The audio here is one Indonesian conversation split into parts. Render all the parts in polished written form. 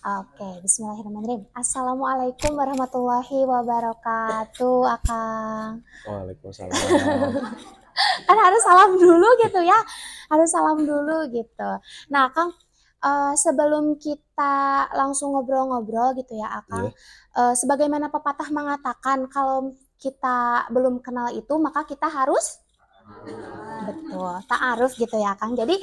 Oke, bismillahirrahmanirrahim. Assalamualaikum warahmatullahi wabarakatuh, Akang. Waalaikumsalam. Kan harus salam dulu gitu ya, harus salam dulu gitu. Nah, Akang, sebelum kita langsung ngobrol-ngobrol gitu ya, Akang, Iya, sebagaimana pepatah mengatakan kalau kita belum kenal itu maka kita harus betul, ta'aruf gitu ya Kang. Jadi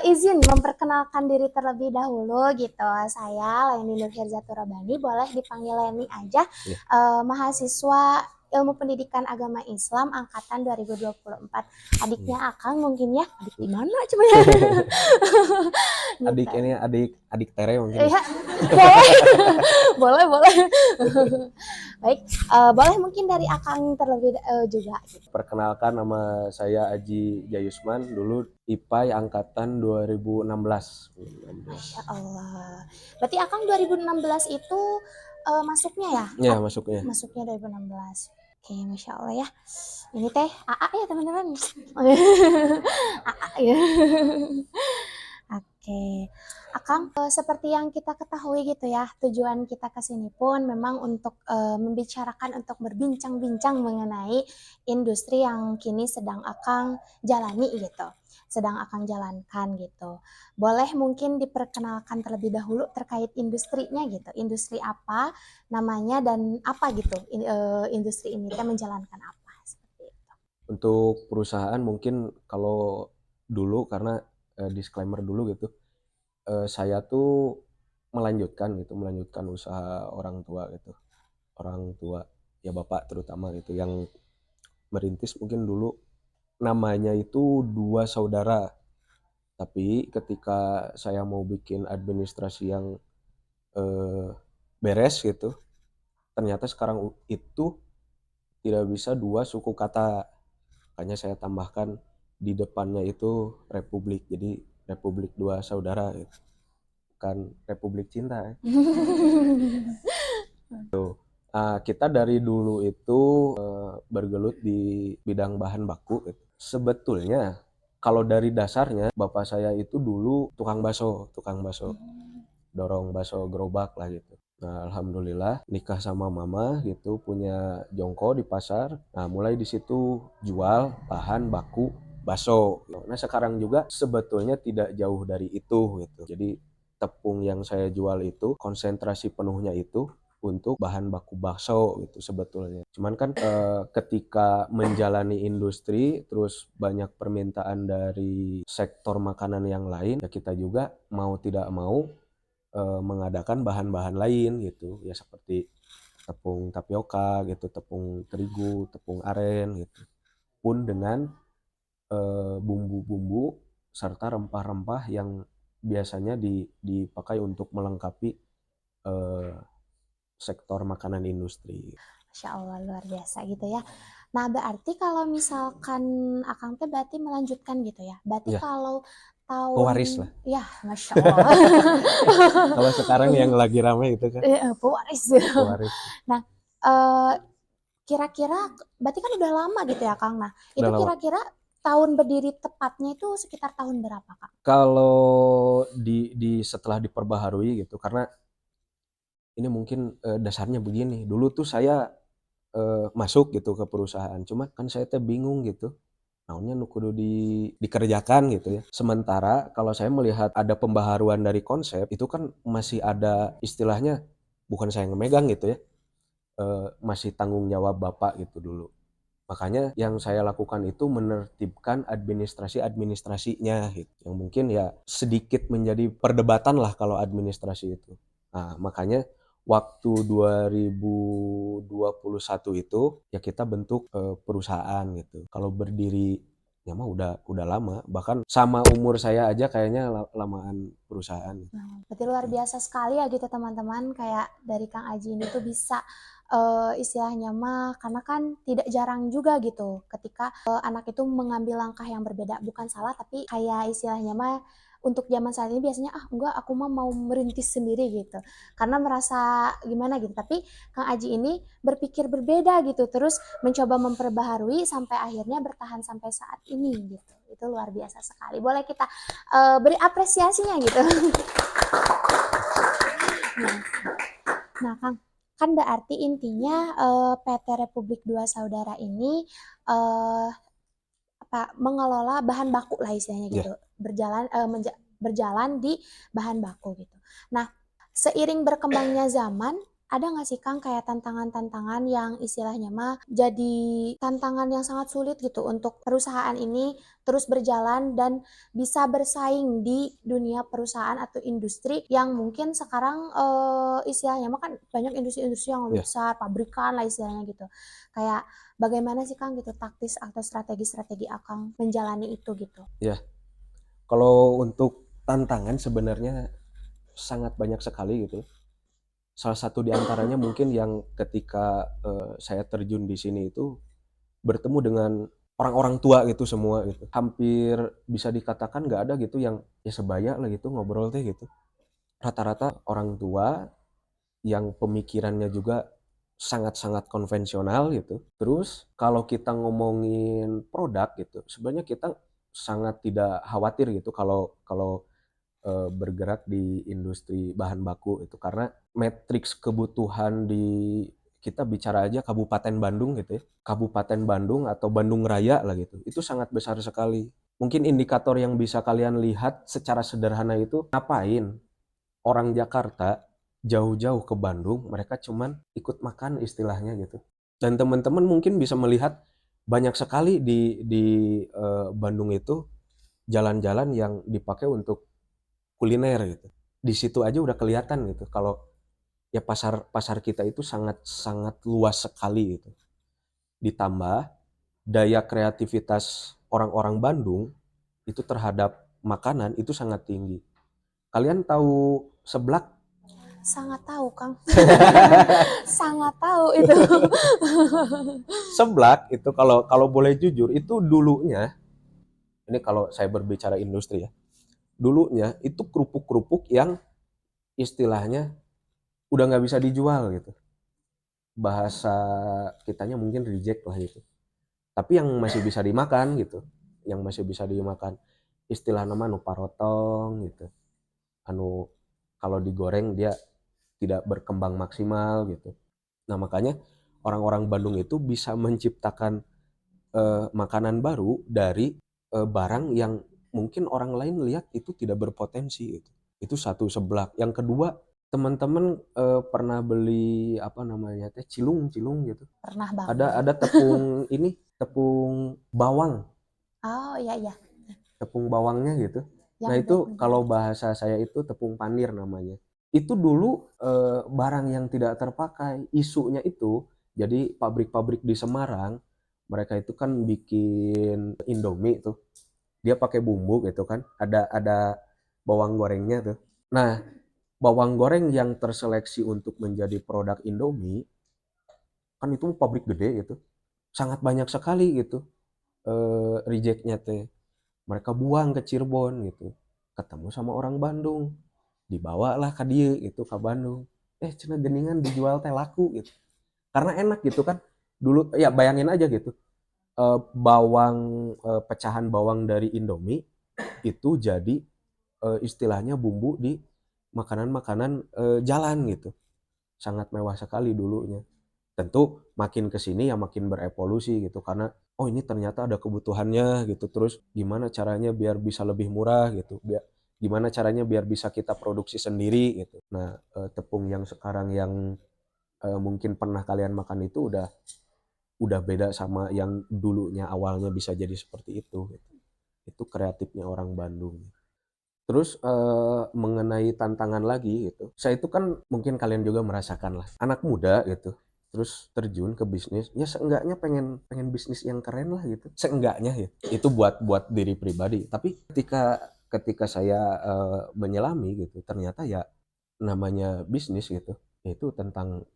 izin memperkenalkan diri terlebih dahulu gitu. Saya Leni Nur Hirzatul Rabani, boleh dipanggil Leni aja. iya. Mahasiswa Ilmu Pendidikan Agama Islam angkatan 2024. Hmm. Adiknya Akang mungkin ya. Adik di mana coba ya? Adik Gitu. ini adik Tere mungkin ya. Iya, boleh, boleh, boleh. Baik, boleh mungkin dari Akang terlebih juga. Perkenalkan, nama saya Aji Jayusman, dulu IPAI angkatan 2016. Masya Allah. Berarti Akang 2016 itu masuknya ya? Ya, masuknya. Masuknya 2016. Oke, Masya Allah ya. Ini teh AA ya teman-teman. AA ya. Oke, Akang, seperti yang kita ketahui gitu ya, tujuan kita ke sini pun memang untuk membicarakan, untuk berbincang-bincang mengenai industri yang kini sedang Akang jalani gitu, sedang Akang jalankan gitu. Boleh mungkin diperkenalkan terlebih dahulu terkait industrinya gitu, industri apa namanya dan apa gitu, industri ini teh menjalankan apa seperti itu. Untuk perusahaan mungkin kalau dulu, karena disclaimer dulu gitu, saya tuh melanjutkan usaha orang tua gitu. Orang tua, ya bapak terutama gitu, yang merintis mungkin dulu namanya itu Dua Saudara. Tapi ketika saya mau bikin administrasi yang eh, beres gitu, ternyata sekarang itu tidak bisa dua suku kata. Makanya saya tambahkan di depannya itu Republik. Jadi Republik Dua Saudara gitu. Bukan Republik Cinta. Kita dari dulu itu bergelut di bidang bahan baku gitu. Sebetulnya kalau dari dasarnya bapak saya itu dulu tukang baso, dorong baso gerobak lah gitu. Nah, alhamdulillah nikah sama mama gitu, punya jongko di pasar. Nah, mulai di situ jual bahan baku baso. Nah, sekarang juga sebetulnya tidak jauh dari itu gitu. Jadi tepung yang saya jual itu konsentrasi penuhnya itu untuk bahan baku bakso gitu sebetulnya. Cuman kan ketika menjalani industri terus banyak permintaan dari sektor makanan yang lain, ya kita juga mau tidak mau mengadakan bahan-bahan lain gitu. Ya seperti tepung tapioka gitu, tepung terigu, tepung aren gitu. Pun dengan bumbu-bumbu serta rempah-rempah yang biasanya dipakai untuk melengkapi eh, sektor makanan industri. Masya Allah luar biasa gitu ya. Nah berarti kalau misalkan Akang teh berarti melanjutkan gitu ya. Berarti Ya, kalau tahun pewaris lah. ya Masya Allah. Kalau sekarang yang lagi ramai itu kan Pewaris. pewaris. Nah eh, kira-kira berarti kan udah lama gitu ya Kang. Nah itu Udah lama. kira-kira tahun berdiri tepatnya itu sekitar tahun berapa Kang? Kalau di setelah diperbaharui gitu, karena ini mungkin dasarnya begini. Dulu tuh saya masuk gitu ke perusahaan, cuma kan saya teh bingung gitu. Naonnya nu kudu dikerjakan gitu ya. Sementara kalau saya melihat ada pembaharuan dari konsep, itu kan masih ada istilahnya, bukan saya yang memegang gitu ya. Masih tanggung jawab Bapak gitu dulu. Makanya yang saya lakukan itu menertibkan administrasi-administrasinya gitu. Yang mungkin ya sedikit menjadi perdebatan lah kalau administrasi itu. Nah, makanya waktu 2021 itu ya kita bentuk perusahaan gitu. Kalau berdiri ya mah udah lama, bahkan sama umur saya aja kayaknya lamaan perusahaan. Nah, berarti luar biasa sekali ya gitu teman-teman, kayak dari Kang Aji ini tuh bisa istilahnya mah karena kan tidak jarang juga gitu ketika anak itu mengambil langkah yang berbeda, bukan salah tapi kayak istilahnya mah untuk zaman saat ini biasanya enggak aku mah mau merintis sendiri gitu karena merasa gimana gitu, tapi Kang Aji ini berpikir berbeda gitu terus mencoba memperbaharui sampai akhirnya bertahan sampai saat ini gitu. Itu luar biasa sekali, boleh kita beri apresiasinya gitu. Nah, Kang, kan berarti intinya PT Republik Dua Saudara ini eh, mengelola bahan baku lah istilahnya Ya, gitu, berjalan di bahan baku gitu. Nah, seiring berkembangnya zaman, ada nggak sih Kang kayak tantangan-tantangan yang istilahnya mah jadi tantangan yang sangat sulit gitu untuk perusahaan ini terus berjalan dan bisa bersaing di dunia perusahaan atau industri yang mungkin sekarang istilahnya mah kan banyak industri-industri yang lebih ya, besar, pabrikan lah istilahnya gitu. Kayak bagaimana sih Kang gitu taktis atau strategi-strategi Akang menjalani itu gitu? ya. Kalau untuk tantangan sebenarnya sangat banyak sekali gitu. Salah satu di antaranya mungkin yang ketika saya terjun di sini itu bertemu dengan orang-orang tua gitu semua gitu. Hampir bisa dikatakan nggak ada gitu yang ya sebaya lah gitu ngobrol teh gitu. Rata-rata orang tua yang pemikirannya juga sangat-sangat konvensional gitu. Terus kalau kita ngomongin produk gitu, sebenarnya kita sangat tidak khawatir gitu kalau kalau bergerak di industri bahan baku itu karena matriks kebutuhan di kita bicara aja Kabupaten Bandung gitu ya. Kabupaten Bandung atau Bandung Raya lah gitu. Itu sangat besar sekali. Mungkin indikator yang bisa kalian lihat secara sederhana itu ngapain orang Jakarta jauh-jauh ke Bandung, mereka cuman ikut makan istilahnya gitu. Dan teman-teman mungkin bisa melihat banyak sekali di Bandung itu jalan-jalan yang dipakai untuk kuliner gitu. Di situ aja udah kelihatan gitu kalau ya pasar pasar kita itu sangat sangat luas sekali gitu. Ditambah daya kreativitas orang-orang Bandung itu terhadap makanan itu sangat tinggi. Kalian tahu seblak? Sangat tahu, Kang. Sangat tahu itu. Seblak itu kalau kalau boleh jujur itu dulunya, ini kalau saya berbicara industri ya, dulunya itu kerupuk-kerupuk yang istilahnya udah nggak bisa dijual gitu. Bahasa kitanya mungkin reject lah gitu. Tapi yang masih bisa dimakan gitu, yang masih bisa dimakan. Istilah nama anu parotong gitu. Anu kalau digoreng dia tidak berkembang maksimal gitu. Nah, makanya orang-orang Bandung itu bisa menciptakan makanan baru dari barang yang mungkin orang lain lihat itu tidak berpotensi gitu. Itu satu seblak. Yang kedua, teman-teman pernah beli apa namanya teh cilung gitu. Pernah banget. Ada tepung ini, tepung bawang, Oh, iya iya, tepung bawangnya gitu. Nah, yang buat itu kalau menggoreng. bahasa saya itu tepung panir namanya. Itu dulu barang yang tidak terpakai. Isunya itu jadi pabrik-pabrik di Semarang mereka itu kan bikin Indomie tuh. Dia pakai bumbu gitu kan. Ada bawang gorengnya tuh. Nah, bawang goreng yang terseleksi untuk menjadi produk Indomie kan itu pabrik gede gitu. Sangat banyak sekali gitu rejectnya teh. Mereka buang ke Cirebon gitu. Ketemu sama orang Bandung. Dibawalah ke dia gitu ke Bandung. Cenah geningan dijual teh laku gitu. Karena enak gitu kan. Dulu ya bayangin aja gitu. Bawang pecahan bawang dari Indomie itu jadi istilahnya bumbu di makanan-makanan jalan gitu. Sangat mewah sekali dulunya. Tentu makin ke sini ya makin berevolusi gitu karena oh ini ternyata ada kebutuhannya gitu. Terus gimana caranya biar bisa lebih murah gitu. Gimana caranya biar bisa kita produksi sendiri gitu. Nah, tepung yang sekarang yang mungkin pernah kalian makan itu udah beda sama yang dulunya awalnya bisa jadi seperti itu gitu. Itu kreatifnya orang Bandung. Terus mengenai tantangan lagi gitu. Saya itu kan mungkin kalian juga merasakan lah. Anak muda gitu. Terus terjun ke bisnis. Ya seenggaknya pengen pengen bisnis yang keren lah gitu. Seenggaknya ya. Itu buat diri pribadi. Tapi ketika saya menyelami gitu, ternyata ya namanya bisnis gitu. Itu tentang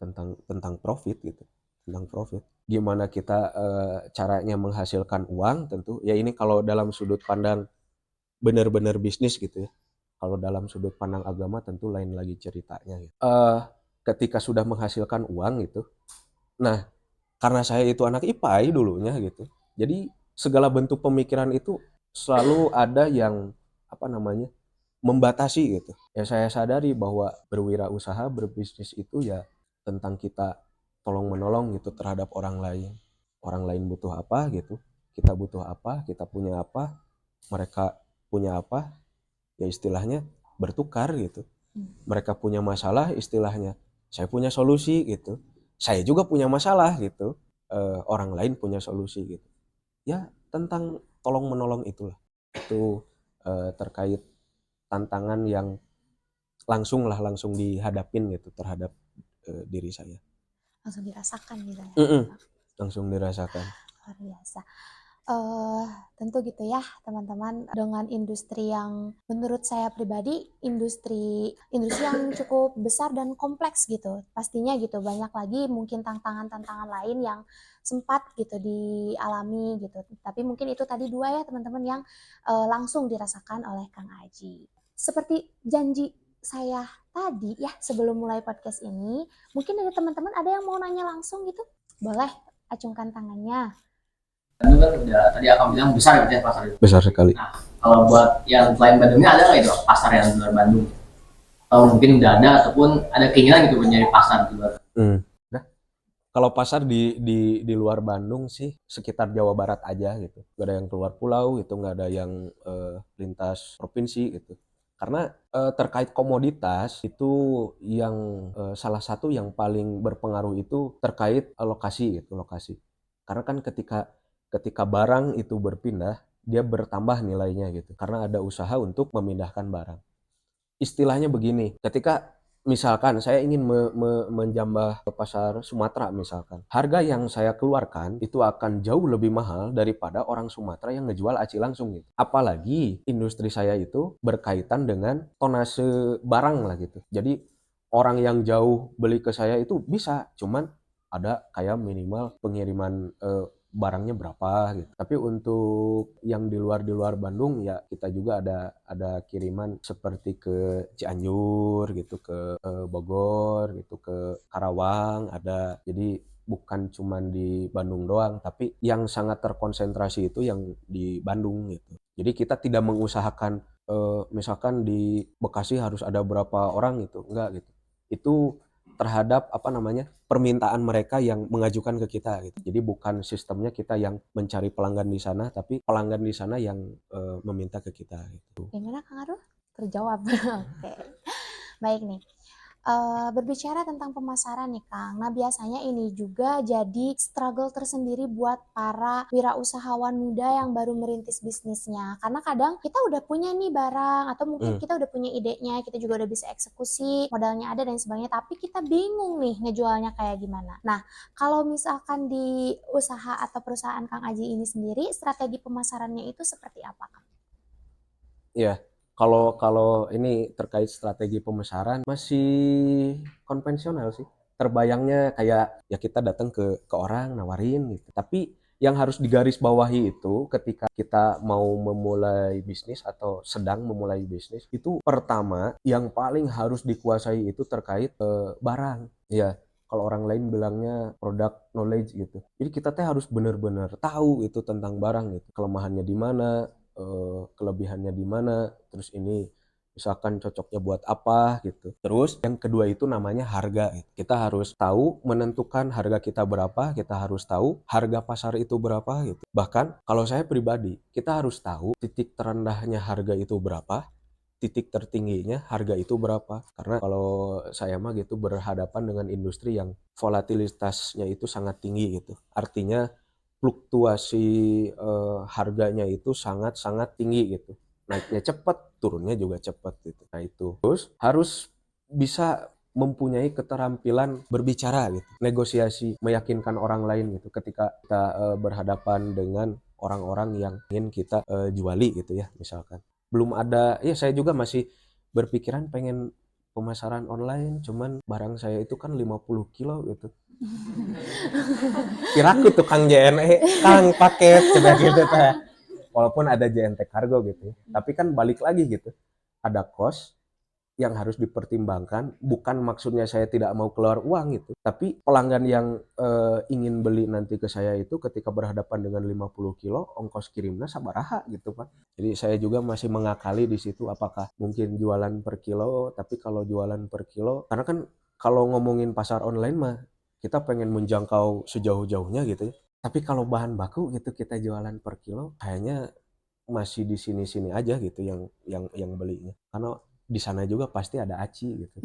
profit gitu. Tentang profit. Gimana kita caranya menghasilkan uang tentu. Ya ini kalau dalam sudut pandang benar-benar bisnis gitu ya. Kalau dalam sudut pandang agama tentu lain lagi ceritanya ya. Ketika sudah menghasilkan uang gitu. Nah, karena saya itu anak IPAI dulunya gitu. Jadi segala bentuk pemikiran itu selalu ada yang apa namanya? Membatasi gitu. Ya saya sadari bahwa berwirausaha, berbisnis itu ya tentang kita tolong menolong gitu terhadap orang lain. Orang lain butuh apa gitu, kita butuh apa, kita punya apa, mereka punya apa, ya istilahnya bertukar gitu. Mereka punya masalah, istilahnya saya punya solusi gitu. Saya juga punya masalah gitu. Orang lain punya solusi gitu. Ya tentang tolong menolong itulah. Itu terkait tantangan yang langsung dihadapin gitu terhadap diri saya. Langsung dirasakan gitu ya. Langsung dirasakan. Luar biasa. Eh, Tentu gitu ya teman-teman, dengan industri yang menurut saya pribadi industri yang cukup besar dan kompleks gitu pastinya gitu, banyak lagi mungkin tantangan-tantangan lain yang sempat gitu dialami gitu, tapi mungkin itu tadi dua ya teman-teman yang langsung dirasakan oleh Kang Aji. Seperti janji saya tadi ya sebelum mulai podcast ini, mungkin dari teman-teman ada yang mau nanya langsung gitu, boleh acungkan tangannya. Bandung kan udah tadi Akang bilang besar gitu ya pasar itu. Besar sekali. Nah, kalau buat yang selain Bandungnya ada nggak itu pasar yang di luar Bandung? Atau mungkin udah ada ataupun ada keinginan gitu mencari pasar di luar. Nah, kalau pasar di luar Bandung sih sekitar Jawa Barat aja gitu. Gak ada yang keluar pulau gitu, nggak ada yang lintas provinsi gitu. Karena terkait komoditas itu yang salah satu yang paling berpengaruh itu terkait lokasi gitu, lokasi. Karena kan ketika barang itu berpindah, dia bertambah nilainya gitu. Karena ada usaha untuk memindahkan barang. Istilahnya begini, ketika misalkan saya ingin menjambah ke pasar Sumatera misalkan, harga yang saya keluarkan itu akan jauh lebih mahal daripada orang Sumatera yang ngejual aci langsung gitu. Apalagi industri saya itu berkaitan dengan tonase barang lah gitu. Jadi orang yang jauh beli ke saya itu bisa, cuman ada kayak minimal pengiriman barangnya berapa gitu. Tapi untuk yang di luar Bandung ya kita juga ada kiriman seperti ke Cianjur gitu, ke Bogor gitu, ke Karawang ada. Jadi bukan cuma di Bandung doang, tapi yang sangat terkonsentrasi itu yang di Bandung gitu. Jadi kita tidak mengusahakan misalkan di Bekasi harus ada berapa orang gitu, enggak gitu. Itu terhadap apa namanya permintaan mereka yang mengajukan ke kita gitu. Jadi bukan sistemnya kita yang mencari pelanggan di sana, tapi pelanggan di sana yang meminta ke kita gitu. Gimana Kang Arul? Terjawab. Oke. Baik nih. Berbicara tentang pemasaran nih Kang. Nah, biasanya ini juga jadi struggle tersendiri buat para wirausahawan muda yang baru merintis bisnisnya. Karena kadang kita udah punya nih barang atau mungkin kita udah punya idenya, kita juga udah bisa eksekusi, modalnya ada dan sebagainya, tapi kita bingung nih ngejualnya kayak gimana. Nah, kalau misalkan di usaha atau perusahaan Kang Aji ini sendiri, strategi pemasarannya itu seperti apa Kang? Iya, kalau ini terkait strategi pemasaran masih konvensional sih. Terbayangnya kayak ya kita datang ke orang nawarin gitu. Tapi yang harus digarisbawahi itu ketika kita mau memulai bisnis atau sedang memulai bisnis itu pertama yang paling harus dikuasai itu terkait barang. Ya, kalau orang lain bilangnya product knowledge gitu. Jadi kita teh harus benar-benar tahu itu tentang barang gitu. Kelemahannya di mana, kelebihannya di mana, terus ini misalkan cocoknya buat apa gitu. Terus yang kedua itu namanya harga gitu. Kita harus tahu menentukan harga kita berapa, kita harus tahu harga pasar itu berapa gitu. Bahkan kalau saya pribadi, kita harus tahu titik terendahnya harga itu berapa, titik tertingginya harga itu berapa. Karena kalau saya mah gitu berhadapan dengan industri yang volatilitasnya itu sangat tinggi gitu. Artinya fluktuasi harganya itu sangat-sangat tinggi gitu. Naiknya cepat, turunnya juga cepat gitu. Nah itu. Terus harus bisa mempunyai keterampilan berbicara gitu, negosiasi, meyakinkan orang lain gitu ketika kita berhadapan dengan orang-orang yang ingin kita juali gitu ya misalkan. Belum ada, ya saya juga masih berpikiran pengen pemasaran online, cuman barang saya itu kan 50 kilo gitu. Kiraku tukang JNE, Kang paket coba gitu teh. Walaupun ada JNT Kargo gitu, tapi kan balik lagi gitu. Ada kos yang harus dipertimbangkan, bukan maksudnya saya tidak mau keluar uang gitu, tapi pelanggan yang ingin beli nanti ke saya itu ketika berhadapan dengan 50 kilo, ongkos kirimnya sabaraha gitu Pak. Jadi saya juga masih mengakali di situ apakah mungkin jualan per kilo, tapi kalau jualan per kilo, karena kan Kalau ngomongin pasar online mah kita pengen menjangkau sejauh-jauhnya gitu ya. Tapi kalau bahan baku gitu kita jualan per kilo kayaknya masih di sini-sini aja gitu yang belinya. Karena di sana juga pasti ada aci gitu.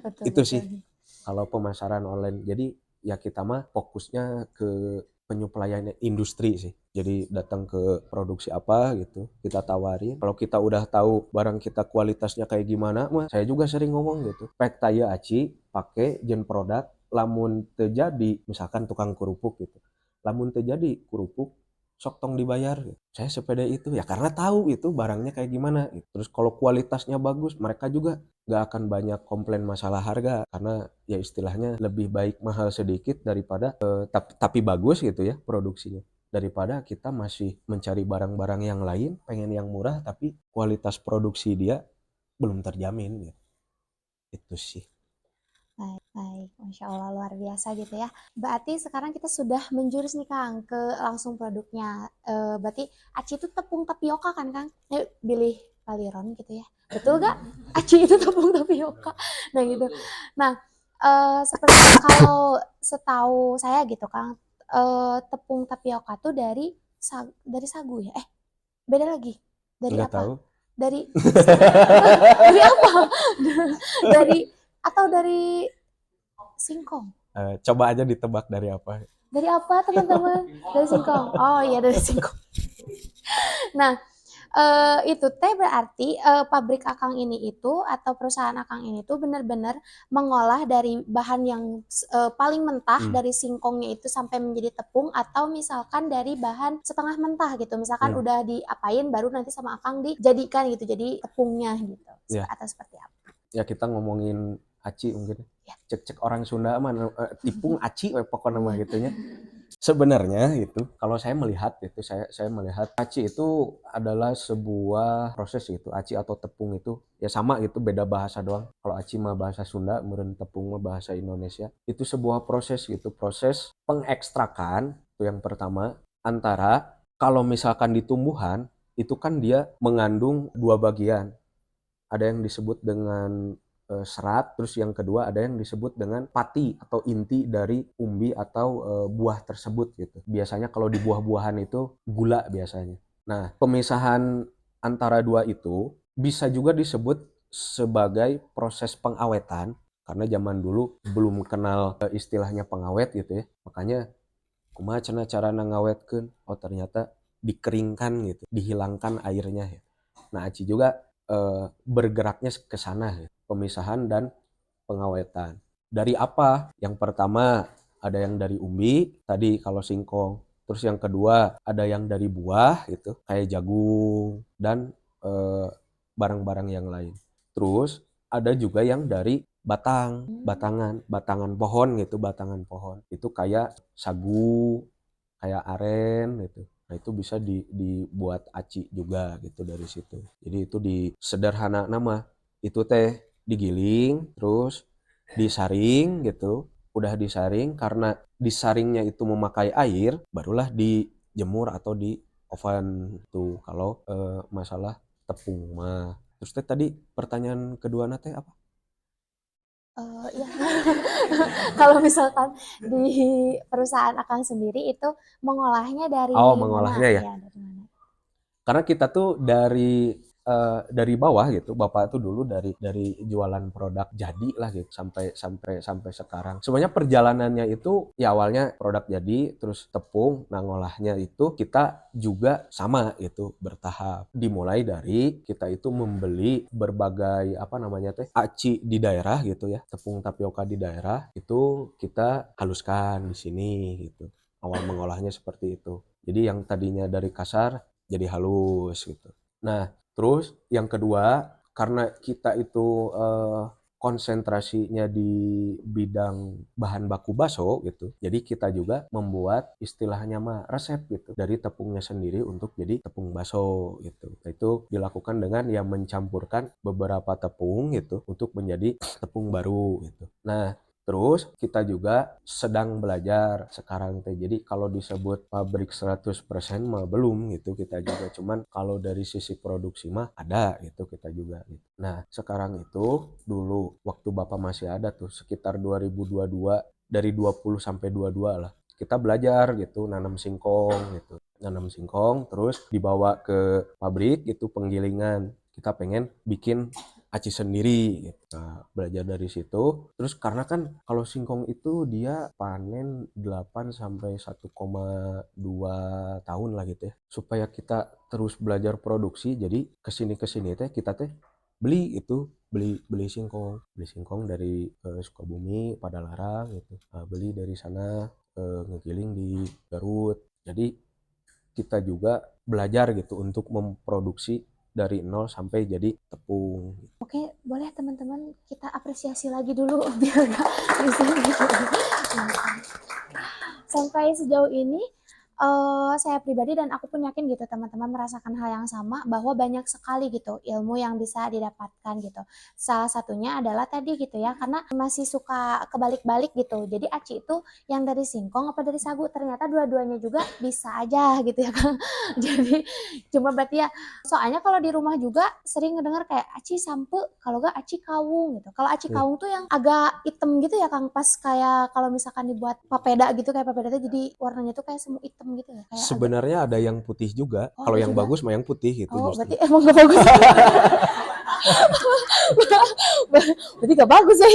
Betul Itu betul sih nih. kalau pemasaran online. Jadi ya kita mah fokusnya ke penyuplaian industri sih. Jadi datang ke produksi apa gitu, kita tawarin. Kalau kita udah tahu barang kita kualitasnya kayak gimana, mah saya juga sering ngomong gitu. Pek taya aci, pakai jen produk, lamun terjadi misalkan tukang kerupuk gitu. Lamun terjadi kerupuk, sok tong dibayar gitu. Saya sepede itu ya karena tahu itu barangnya kayak gimana gitu. Terus kalau kualitasnya bagus, mereka juga nggak akan banyak komplain masalah harga karena ya istilahnya lebih baik mahal sedikit daripada tapi bagus gitu ya produksinya daripada kita masih mencari barang-barang yang lain pengen yang murah tapi kualitas produksi dia belum terjamin gitu. Itu sih. Baik, baik. Masya Allah, luar biasa gitu ya. Berarti sekarang kita sudah menjurus nih Kang ke langsung produknya. Berarti aci itu tepung tapioka kan Kang? Bilih Paliron gitu ya. Betul gak? Aci itu tepung tapioka. Nah gitu. Nah, seperti kalau setahu saya gitu Kang, tepung tapioka tuh dari sagu ya? Beda lagi. Dari Nggak apa? tahu. Dari dari apa? Dari atau dari singkong. Coba aja ditebak dari apa. Dari apa teman-teman? Dari singkong. Oh iya dari singkong. Nah, itu teh berarti pabrik Akang ini itu atau perusahaan Akang ini tuh benar-benar mengolah dari bahan yang paling mentah Hmm. dari singkongnya itu sampai menjadi tepung atau misalkan dari bahan setengah mentah gitu. Misalkan Hmm. udah diapain baru nanti sama Akang dijadikan gitu jadi tepungnya gitu. Ya, Atau seperti apa? ya kita ngomongin aci mungkin. Ya. Cek-cek orang Sunda mah tipung aci pokoknya mah gitunya. Sebenarnya gitu, kalau saya melihat itu saya melihat aci itu adalah sebuah proses gitu. Aci atau tepung itu ya sama gitu, beda bahasa doang. Kalau aci mah bahasa Sunda, meureun tepung mah bahasa Indonesia. Itu sebuah proses gitu, proses pengekstrakan itu yang pertama antara kalau misalkan di tumbuhan itu kan dia mengandung dua bagian. Ada yang disebut dengan serat, terus yang kedua ada yang disebut dengan pati atau inti dari umbi atau buah tersebut gitu. Biasanya kalau di buah-buahan itu gula biasanya. Nah, pemisahan antara dua itu bisa juga disebut sebagai proses pengawetan karena zaman dulu belum kenal istilahnya pengawet gitu ya. Makanya kumaha cenah cara ngawetkeun? Oh ternyata dikeringkan gitu, dihilangkan airnya ya. Nah, Aci juga bergeraknya ke sana ya, pemisahan dan pengawetan. Dari apa? Yang pertama ada yang dari umbi, tadi kalau singkong. Terus yang kedua ada yang dari buah gitu, kayak jagung dan eh, barang-barang yang lain. Terus ada juga yang dari batangan pohon gitu, batangan pohon. Itu kayak sagu, kayak aren gitu. Nah itu bisa dibuat aci juga gitu dari situ. Jadi itu di sederhana nama itu teh digiling terus disaring gitu. Udah disaring karena disaringnya itu memakai air, barulah dijemur atau di oven tuh kalau masalah tepung mah. Terus teh tadi pertanyaan kedua teh apa? Ya. Kalau misalkan di perusahaan Akang sendiri itu mengolahnya Oh, dari mana? mengolahnya ya. Iya, dari mana? Karena kita tuh dari bawah gitu, bapak tuh dulu dari jualan produk jadi lah gitu sampai sampai sampai sekarang. Sebenarnya perjalanannya itu ya awalnya produk jadi, terus tepung, nah ngolahnya itu kita juga sama gitu bertahap. Dimulai dari kita itu membeli berbagai apa namanya teh aci di daerah gitu ya, tepung tapioka di daerah itu kita haluskan di sini gitu. Awal mengolahnya seperti itu. Jadi yang tadinya dari kasar jadi halus gitu. Nah, terus yang kedua, karena kita itu konsentrasinya di bidang bahan baku baso gitu. Jadi kita juga membuat istilahnya mah resep gitu dari tepungnya sendiri untuk jadi tepung baso gitu. Nah, itu dilakukan dengan mencampurkan beberapa tepung gitu untuk menjadi tepung baru gitu. Nah, Terus kita juga sedang belajar sekarang teh. Jadi kalau disebut pabrik 100% mah belum gitu kita juga. Cuman kalau dari sisi produksi mah ada gitu kita juga gitu. Nah, sekarang itu dulu waktu Bapak masih ada tuh sekitar 2022 dari 20 sampai 22 lah. Kita belajar gitu nanam singkong gitu. Nanam singkong terus dibawa ke pabrik gitu penggilingan. Kita pengen bikin aci sendiri gitu. Nah, belajar dari situ. Terus karena kan kalau singkong itu dia panen 8 sampai 1,2 tahun lah gitu ya. Supaya kita terus belajar produksi, jadi kesini teh kita teh beli itu beli singkong dari Sukabumi, Padalarang gitu. Beli dari sana ngegiling di Garut. Jadi kita juga belajar gitu untuk memproduksi dari nol sampai jadi tepung. Oke, boleh teman-teman kita apresiasi lagi dulu biar nggak di sini. Sampai sejauh ini saya pribadi dan aku pun yakin gitu teman-teman merasakan hal yang sama bahwa banyak sekali gitu ilmu yang bisa didapatkan gitu. Salah satunya adalah tadi gitu ya karena masih suka kebalik-balik gitu. Jadi aci itu yang dari singkong apa dari sagu ternyata dua-duanya juga bisa aja gitu ya Kang. Jadi cuma berarti ya soalnya kalau di rumah juga sering ngedengar kayak aci sampe kalau gak aci kawung gitu. Kalau aci kawung tuh yang agak hitam gitu ya Kang pas kayak kalau misalkan dibuat papeda gitu kayak papeda tuh jadi warnanya tuh kayak semu hitam gitu ya kayak agak Sebenarnya ada yang putih juga. oh Kalau ada yang juga bagus mah yang putih gitu oh justru. berarti emang gak bagus berarti gak bagus ya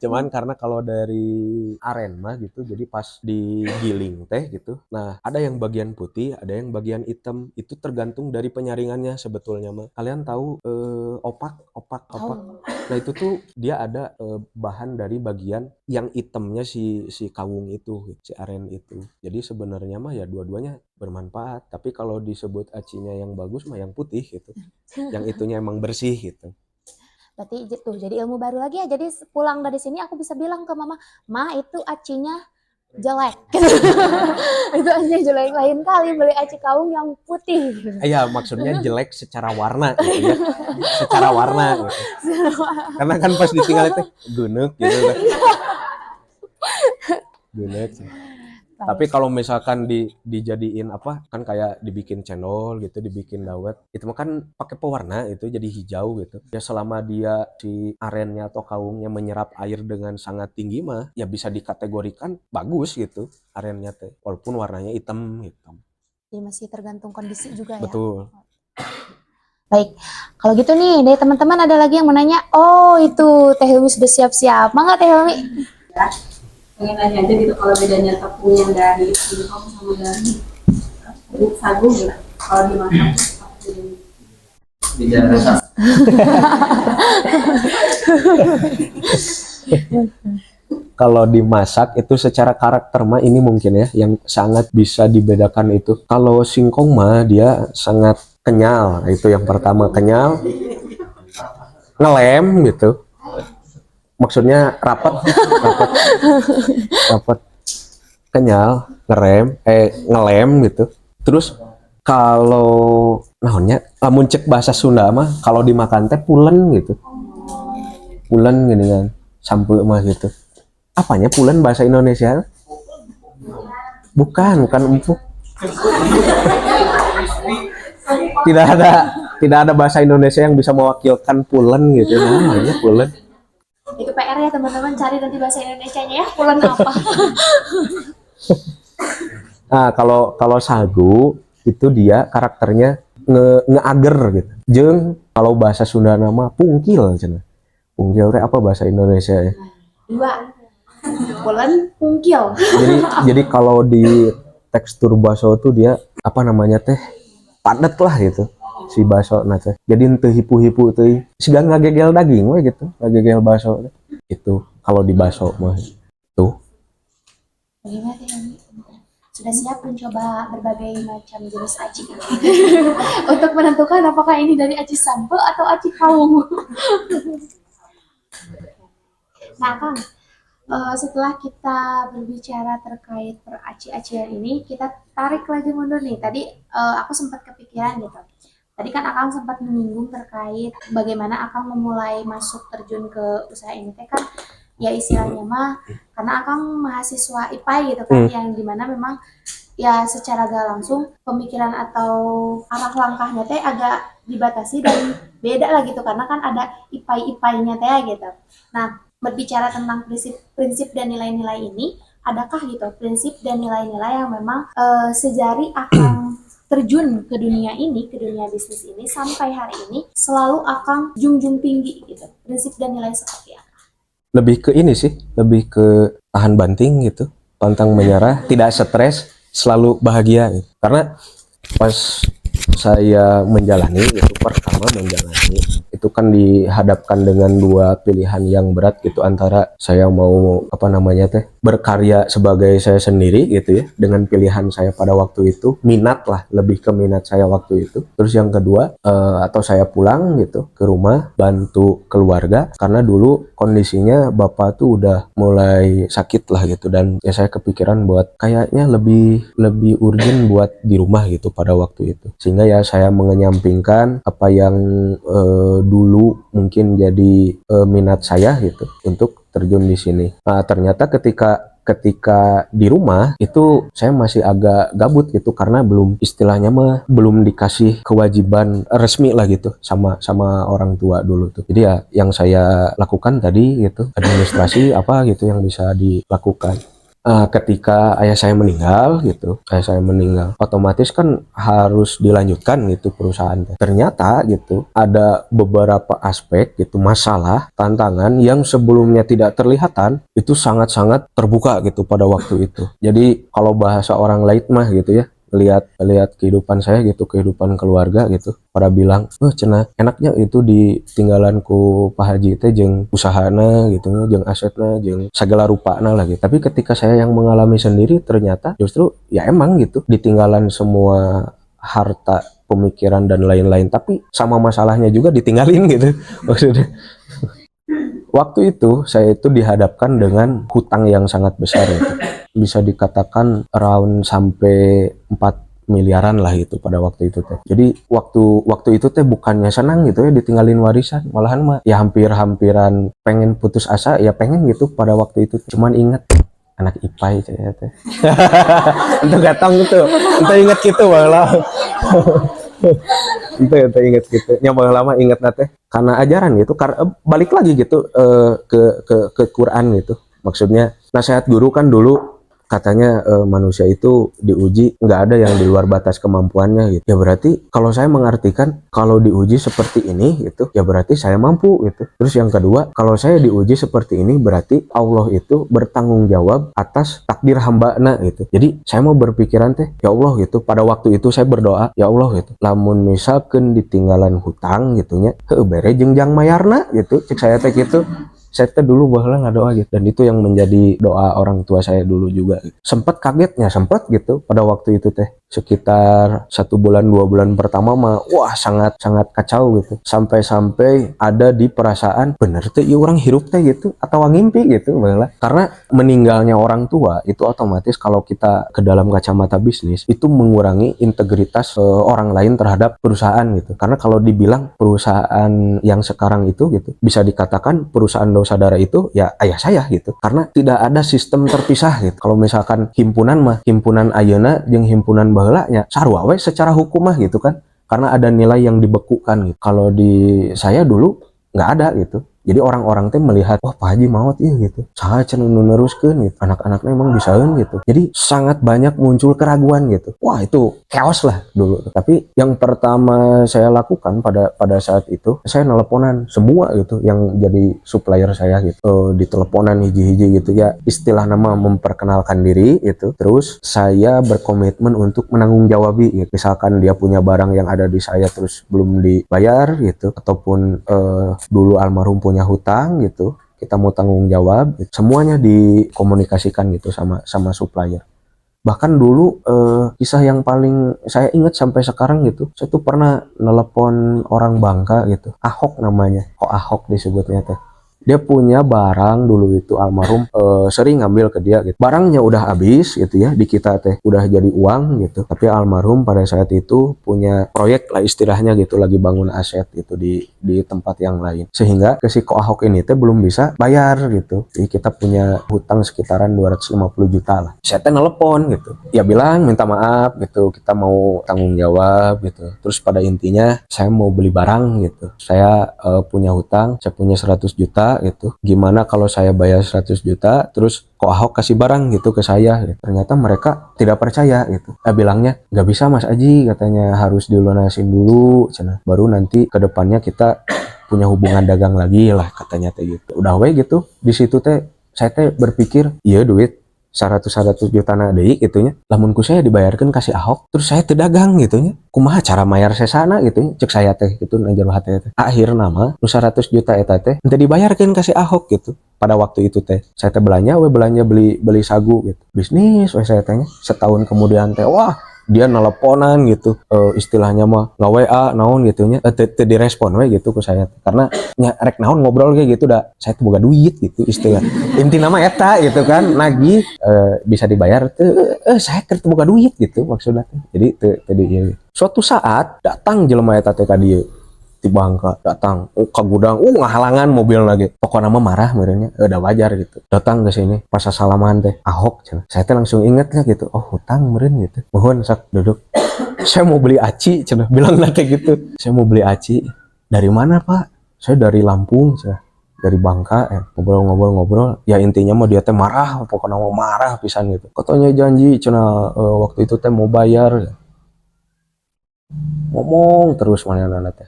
Cuman karena kalau dari aren mah gitu, jadi pas digiling teh gitu. Nah, ada yang bagian putih, ada yang bagian hitam. Itu tergantung dari penyaringannya sebetulnya mah. Kalian tahu opak? tahu Nah, itu tuh dia ada bahan dari bagian yang hitamnya si kawung itu, si aren itu. Jadi sebenarnya mah ya dua-duanya bermanfaat. Tapi kalau disebut acinya yang bagus mah yang putih gitu. Yang itunya emang bersih gitu. berarti tuh jadi ilmu baru lagi ya jadi pulang dari sini aku bisa bilang ke mama ma itu acinya jelek itu acinya jelek lain kali beli aci kawung yang putih Iya, maksudnya jelek secara warna gitu ya. Secara warna gitu. Karena kan pas ditinggal itu gunek gitu kan. Gunek. Tapi baik kalau misalkan dijadiin apa kan kayak dibikin cendol gitu, dibikin dawet, itu mah kan pakai pewarna itu jadi hijau gitu. Ya selama dia si arennya atau kawungnya menyerap air dengan sangat tinggi mah ya bisa dikategorikan bagus gitu arennya teh. Walaupun warnanya hitam gitu. jadi masih tergantung kondisi juga ya Betul. baik kalau gitu nih dari teman-teman ada lagi yang menanya oh itu Teh Hilmi sudah siap-siap mangga Teh Hilmi Ya, pengen nanya aja gitu kalau bedanya tepung yang dari singkong sama dari sagu gitu. Kalau dimasak tuh seperti Beda rasa. Kalau dimasak itu secara karakter mah ini mungkin ya yang sangat bisa dibedakan itu. Kalau singkong mah dia sangat kenyal, itu yang pertama kenyal, ngelem gitu. Maksudnya rapat, kenyal, ngelem gitu. Terus kalau naonnya, lamun cek bahasa Sunda mah kalau dimakan teh pulen gitu. Pulen gini kan, sampai mah gitu. Apanya pulen bahasa Indonesia? Bukan empuk. Tidak ada bahasa Indonesia yang bisa mewakilkan pulen gitu. Namanya pulen. itu PR ya teman-teman cari nanti bahasa Indonesianya ya pulen apa Nah, kalau sagu itu dia karakternya ngeager gitu. Jeung kalau bahasa Sunda nama pungkil cenah. Pungkil teh apa bahasa Indonesia ya? dua pulen pungkil Jadi kalau di tekstur bakso tuh dia apa namanya teh padat lah gitu si bakso teh. Jadi teu hipu-hipu teuing. Siga ngagegel daging we gitu, ngagegel bakso teh. Itu kalau di bakso mah tuh. bagaimana Teh Hilmi sudah siap mencoba berbagai macam jenis aci untuk menentukan apakah ini dari aci sampo atau aci kawung nah Kang setelah kita berbicara terkait peraci-acian ini, kita tarik lagi mundur nih. Tadi aku sempat kepikiran gitu. Tadi kan Akang sempat menyinggung terkait bagaimana Akang memulai masuk terjun ke usaha ini teh kan ya istilahnya mah karena akang mahasiswa IPA gitu kan, yang dimana memang ya secara gak langsung pemikiran atau arah langkahnya teh agak dibatasi dan beda lah gitu karena kan ada IPA-IPA-nya teh gitu. Nah, berbicara tentang prinsip dan nilai-nilai ini, adakah gitu prinsip dan nilai-nilai yang memang sejari akang terjun ke dunia ini, ke dunia bisnis ini sampai hari ini selalu akang junjung tinggi gitu. Prinsip dan nilai seperti apa? Lebih ke ini sih, lebih ke tahan banting gitu, pantang menyerah, tidak stres, selalu bahagia gitu. Karena pas saya menjalani itu, pertama menjalani itu kan dihadapkan dengan dua pilihan yang berat gitu, antara saya mau apa namanya teh berkarya sebagai saya sendiri gitu ya, dengan pilihan saya pada waktu itu, minat lah, lebih ke minat saya waktu itu. Terus yang kedua, atau saya pulang gitu ke rumah bantu keluarga, karena dulu kondisinya bapak tuh udah mulai sakit lah gitu, dan ya saya kepikiran buat kayaknya lebih urgent buat di rumah gitu pada waktu itu, sehingga ya saya mengenyampingkan apa yang dulu mungkin jadi minat saya gitu untuk terjun di sini. Nah, ternyata ketika di rumah itu saya masih agak gabut gitu, karena belum, istilahnya mah belum dikasih kewajiban resmi lah gitu sama orang tua dulu tuh. Jadi ya yang saya lakukan tadi gitu, administrasi apa gitu yang bisa dilakukan. Ketika ayah saya meninggal gitu, otomatis kan harus dilanjutkan gitu perusahaan. Ternyata gitu ada beberapa aspek gitu, masalah, tantangan yang sebelumnya tidak terlihatan itu sangat-sangat terbuka gitu pada waktu itu. Jadi kalau bahasa orang lain mah gitu ya, lihat kehidupan saya gitu, kehidupan keluarga gitu, pada bilang, cenah enaknya itu ditinggalanku Pak Haji teh jeung usahana gitu, jeung asetna, jeung segala rupana lah gitu. Tapi ketika saya yang mengalami sendiri, ternyata justru ya emang gitu ditinggalan semua harta, pemikiran dan lain-lain, tapi sama masalahnya juga ditinggalin gitu. Maksudnya waktu itu saya itu dihadapkan dengan hutang yang sangat besar gitu. Bisa dikatakan around sampai 4 miliaran lah gitu pada waktu itu teh. Jadi waktu itu teh bukannya senang gitu ya ditinggalin warisan, malahan mah ya hampir-hampiran pengen putus asa, ya pengen gitu pada waktu itu. Cuman inget anak IPA itu ya teh. Itu gatong gitu. Itu inget gitu malah. Itu inget gitu. Yang paling lama inget nate karena ajaran gitu, karena balik lagi gitu ke Quran gitu. Maksudnya nasihat guru kan dulu katanya manusia itu diuji, nggak ada yang di luar batas kemampuannya gitu. Ya berarti kalau saya mengartikan kalau diuji seperti ini gitu, ya berarti saya mampu gitu. Terus yang kedua, kalau saya diuji seperti ini berarti Allah itu bertanggung jawab atas takdir hamba-na gitu. Jadi saya mau berpikiran teh, ya Allah gitu. Pada waktu itu saya berdoa, ya Allah gitu. Lamun misalkan ditinggalan hutang gitunya, bere jengjang mayarna gitu. Cek saya teh gitu. Saya teh dulu bahwa nggak doa gitu, dan itu yang menjadi doa orang tua saya dulu juga gitu. Sempat kagetnya, sempat gitu pada waktu itu teh sekitar 1 bulan 2 bulan pertama mah wah sangat kacau gitu, sampai ada di perasaan bener teh ya orang hirup teh gitu atau ngimpi gitu malah. Karena meninggalnya orang tua itu otomatis kalau kita ke dalam kacamata bisnis itu mengurangi integritas orang lain terhadap perusahaan gitu. Karena kalau dibilang perusahaan yang sekarang itu gitu bisa dikatakan perusahaan saudara itu ya ayah saya gitu, karena tidak ada sistem terpisah gitu. Kalau misalkan himpunan mah, himpunan ayeuna jeung himpunan baheulanya sarua we secara hukum mah gitu kan, karena ada nilai yang dibekukan gitu. Kalau di saya dulu nggak ada gitu. Jadi orang-orang teh melihat, wah Pak Haji maot iya gitu, saha cenah nu neruskeun gitu, anak-anaknya emang bisaeun gitu. Jadi sangat banyak muncul keraguan gitu. Wah itu chaos lah dulu. Tapi yang pertama saya lakukan pada saat itu, saya nelponan semua gitu yang jadi supplier saya gitu, di teleponan hiji-hiji gitu ya, istilah nama memperkenalkan diri gitu. Terus saya berkomitmen untuk menanggung jawabi gitu. Misalkan dia punya barang yang ada di saya terus belum dibayar gitu, ataupun dulu almarhum punya hutang gitu, kita mau tanggung jawab gitu. Semuanya dikomunikasikan gitu sama supplier. Bahkan dulu kisah yang paling saya ingat sampai sekarang gitu, saya tuh pernah nelpon orang Bangka gitu, Ahok namanya, kok Ahok disebutnya teh. Dia punya barang dulu itu almarhum sering ngambil ke dia gitu. Barangnya udah habis gitu ya, di kita teh udah jadi uang gitu. Tapi almarhum pada saat itu punya proyek lah istilahnya gitu, lagi bangun aset gitu di tempat yang lain. Sehingga ke si Ko Ahok ini teh belum bisa bayar gitu. Jadi kita punya hutang sekitaran 250 juta lah. Saya teh nelpon gitu. Ya bilang minta maaf gitu, kita mau tanggung jawab gitu. Terus pada intinya saya mau beli barang gitu. Saya punya hutang, saya punya 100 juta gitu. Gimana kalau saya bayar 100 juta terus Ko Ahok kasih barang gitu ke saya gitu. Ternyata mereka tidak percaya gitu. Bilangnya nggak bisa Mas Aji, katanya harus dilunasin dulu cenah. Baru nanti ke depannya kita punya hubungan dagang lagi lah katanya teh gitu. Udah we gitu. Di situ teh saya teh berpikir, iya duit 100 juta na deui gitunya. Lamun ku saya dibayarkan kasih Ahok, terus saya teu dagang gitunya. Kumaha cara mayar sesana gitunya. Cek saya teh gitu na jero hate teh. Akhirna mah nu 100 juta eta teh teu dibayarkeun kasih Ahok gitu. Pada waktu itu teh saya teh belanja beli sagu gitu. Bisnis we saya tanya. Setahun kemudian teh wah dia nelponan gitu, istilahnya mah nggak WA naon gitunya, teu direspon we gitu ke saya karena rek naon ngobrol kayak gitu dah saya tuh boga duit gitu istilah inti nama eta gitu kan nagih, bisa dibayar tuh saya kerja boga duit gitu maksudnya. Jadi tadi suatu saat datang jelema eta teh ka dieu di Bangka, datang ke gudang ngahalangan mobil lagi, pokoknya mah marah merenya, udah wajar gitu. Datang ke sini pas salaman teh Ahok cenah. Saya teh langsung ingetnya gitu, oh hutang meureun gitu, mohon sak duduk. Saya mau beli aci cenah, bilang nanti gitu, saya mau beli aci. Dari mana Pak? Saya dari Lampung cenah, dari Bangka ya. Ngobrol ya intinya mah dia teh marah, pokoknya mau marah pisan gitu. Katanya janji cenah, waktu itu teh mau bayar, ngomong terus mana teh.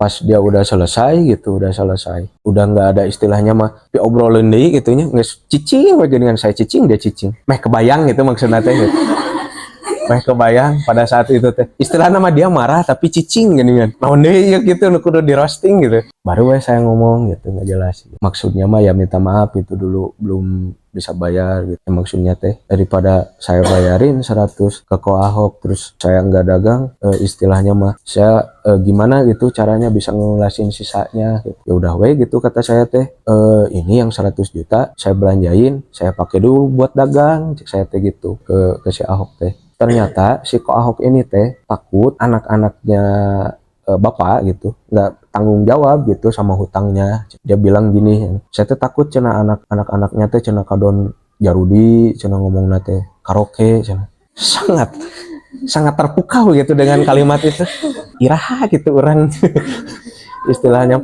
Pas dia udah selesai gitu, udah nggak ada istilahnya mah diobrolin deh gitunya, nggak cicing lagi dengan saya cicing, dia cicing meh kebayang gitu maksudnya teh gitu. Meh kebayang pada saat itu teh istilahnya mah dia marah tapi cicing gini kan nah deh gitu kudu di roasting gitu, baru saya ngomong gitu nggak jelas gitu. Maksudnya mah ya minta maaf itu dulu belum bisa bayar gitu. Maksudnya teh daripada saya bayarin 100 ke Ko Ahok terus saya nggak dagang, istilahnya mah saya gimana gitu caranya bisa ngelunasin sisanya gitu. Ya udah we gitu kata saya teh, ini yang 100 juta saya belanjain, saya pakai dulu buat dagang, cek saya teh gitu ke si Ahok teh. Ternyata si Ko Ahok ini teh takut anak-anaknya bapak gitu nggak tanggung jawab gitu sama hutangnya. Dia bilang gini, saya teh takut cenah anak-anaknya teh cenah kadon jarudi cenah ngomong nate karaoke cenah. Sangat terpukau gitu dengan kalimat itu. Iraha gitu orang istilahnya.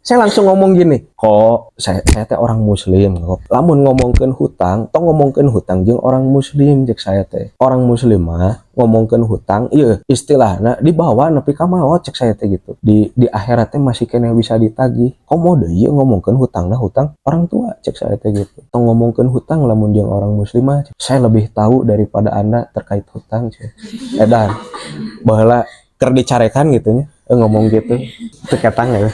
Saya langsung ngomong gini, kok saya teh orang muslim kok. Lamun ngomongkeun hutang, tong ngomongkeun hutang jeung orang muslim cek saya teh. Orang muslim mah ngomongkeun hutang, iya istilahna dibawa nepi ka maot cek saya teh gitu. Di akhirat teh masih kena bisa ditagih. Komo deui ngomongkeun hutangna hutang orang tua cek saya teh gitu. Tong ngomongkeun hutang lamun jeung orang muslim mah saya lebih tahu daripada Anda terkait hutang cek. Edan baheula keur dicarekan gitu nya. Ngomong gitu. Teu ketang ya.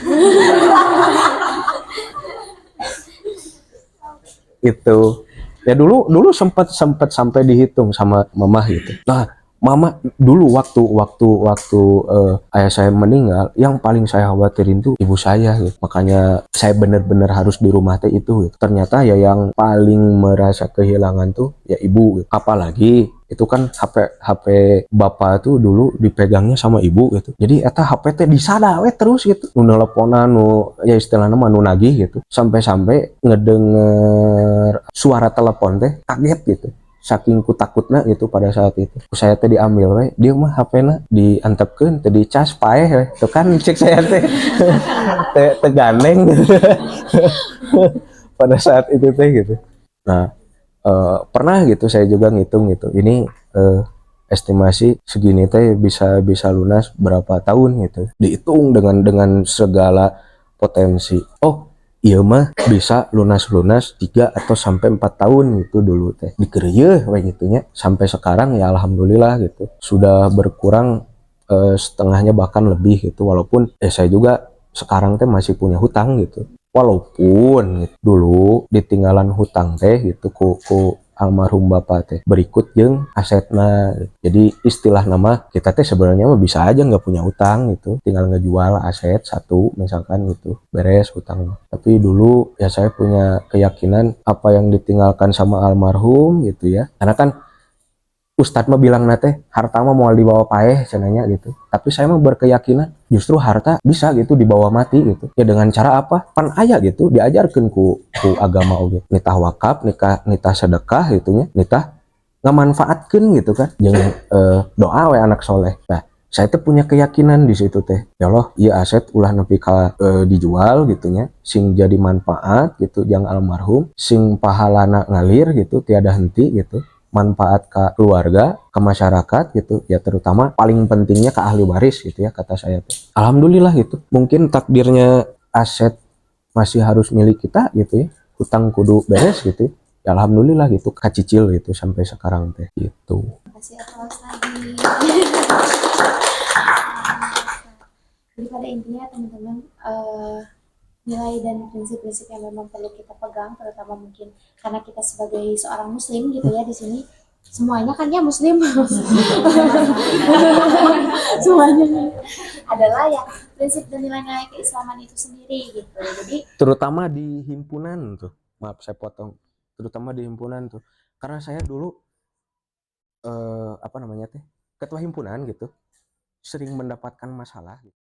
Itu ya dulu sempat sampai dihitung sama mama gitu. Nah mama dulu waktu ayah saya meninggal yang paling saya khawatirin tuh ibu saya gitu. Makanya saya bener-bener harus di rumah teh itu gitu. Ternyata ya yang paling merasa kehilangan tuh ya ibu gitu. Apalagi itu kan HP bapak tuh dulu dipegangnya sama ibu gitu. Jadi eta HP teh disada we terus gitu. Nu nelponan ya istilahnya mah nu nagih gitu. Sampai ngedenger suara telepon teh kaget gitu. Saking ku takutna gitu pada saat itu. Saya teh diambil we, dia mah HP-na diantepkeun teh dicas paeh we. Tuh kan cek saya teh teh gandeng gitu. Pada saat itu teh gitu. Nah, pernah gitu saya juga ngitung gitu ini estimasi segini teh bisa lunas berapa tahun gitu dihitung dengan segala potensi. Oh iya mah bisa lunas 3 atau sampai 4 tahun gitu dulu teh dikereuh we gitunya. Sampai sekarang ya alhamdulillah gitu sudah berkurang setengahnya bahkan lebih gitu, walaupun saya juga sekarang teh masih punya hutang gitu. Walaupun gitu, dulu ditinggalan hutang teh gitu ku almarhum bapak teh berikut jeung asetna. Jadi istilah nama kita teh sebenarnya mah bisa aja nggak punya utang gitu, tinggal ngejual aset satu misalkan gitu, beres hutang. Tapi dulu ya saya punya keyakinan apa yang ditinggalkan sama almarhum gitu ya, karena kan Ustadz mah bilang nate harta mah mau dibawa paeh cenanya gitu. Tapi saya mah berkeyakinan justru harta bisa gitu dibawa mati gitu. Ya dengan cara apa? Pan aya gitu diajarkan ku agama oge. Nitah wakaf, nitah sedekah gitunya, nitah ngamanfaatkeun gitu kan. Jangan doa we anak soleh. Nah, saya tuh punya keyakinan di situ teh. Ya Allah, iya aset ulah nepi ka dijual gitunya, sing jadi manfaat gitu yang almarhum, sing pahalana ngalir gitu tiada henti gitu, manfaat ke keluarga, ke masyarakat gitu ya, terutama paling pentingnya ke ahli waris gitu ya kata saya tuh. Alhamdulillah gitu. Mungkin takdirnya aset masih harus milik kita gitu ya. Hutang kudu beres gitu. Ya alhamdulillah gitu kacicil gitu sampai sekarang teh gitu. Kasih aplaus lagi. Jadi pada intinya teman-teman, nilai dan prinsip-prinsip yang memang perlu kita pegang, terutama mungkin karena kita sebagai seorang muslim gitu ya di sini, semuanya kan ya muslim. Semuanya adalah ya prinsip dan nilai-nilai keislaman itu sendiri gitu. Jadi Terutama di himpunan tuh, maaf saya potong, terutama di himpunan tuh, karena saya dulu apa namanya teh ketua himpunan gitu, sering mendapatkan masalah gitu.